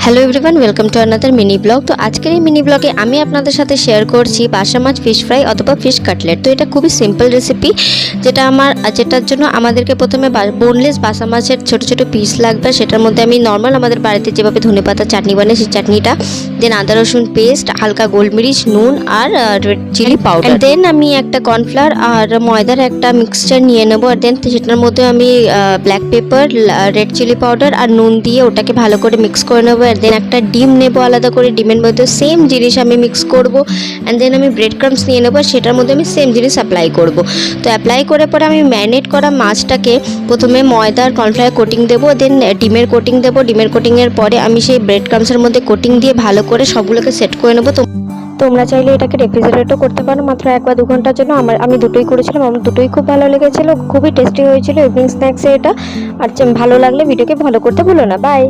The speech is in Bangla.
Hello everyone, welcome to another mini blog. তো আজকের এই মিনি ব্লগে আমি আপনাদের সাথে শেয়ার করছি বাসা মাছ ফিশ ফ্রাই অথবা ফিশ কাটলেট। তো এটা খুবই সিম্পল রেসিপি, যেটার জন্য আমাদেরকে প্রথমে বোনলেস বাসা মাছের ছোট ছোট পিস লাগবে। সেটার মধ্যে আমি নর্মাল আমাদের বাড়িতে যেভাবে ধনেপাতা চাটনি বানাই সেই চাটনিটা, দেন আদা রসুন পেস্ট, হালকা গোলমরিচ, নুন আর রেড চিলি পাউডার, দেন আমি একটা কর্নফ্লাওয়ার আর ময়দার একটা মিক্সচার নিয়ে নেবো। আর দেন সেটার মধ্যে আমি black pepper, red chilli powder আর নুন দিয়ে ওটাকে ভালো করে মিক্স করে নেবো। আর দেন একটা ডিম নেবো আলাদা করে, ডিমের মধ্যে সেম জিনিস আমি মিক্স করবো। অ্যান্ড দেন আমি ব্রেড ক্রামস নিয়ে নেবো, সেটার মধ্যে আমি সেম জিনিস অ্যাপ্লাই করবো। তো অ্যাপ্লাই করে পরে আমি ম্যারিনেট করা মাছটাকে প্রথমে ময়দা আর কর্নফ্লাওয়ার কোটিং দেবো, দেন ডিমের কোটিং দেবো। ডিমের কোটিংয়ের পরে আমি সেই ব্রেড ক্রামসের মধ্যে কোটিং দিয়ে ভালো করে সবগুলোকে সেট করে নেবো। তোমরা চাইলে এটাকে রেফ্রিজারেটও করতে পারো মাত্র 1 বা 2 ঘন্টার জন্য। আমি দুটোই করেছিলাম, আমার দুটোই খুব ভালো লেগেছিলো, খুবই টেস্টি হয়েছিল ইভিনিং স্ন্যাক্সে এটা। আর ভালো লাগলে ভিডিওকে ফলো করতে ভুলো না। বাই।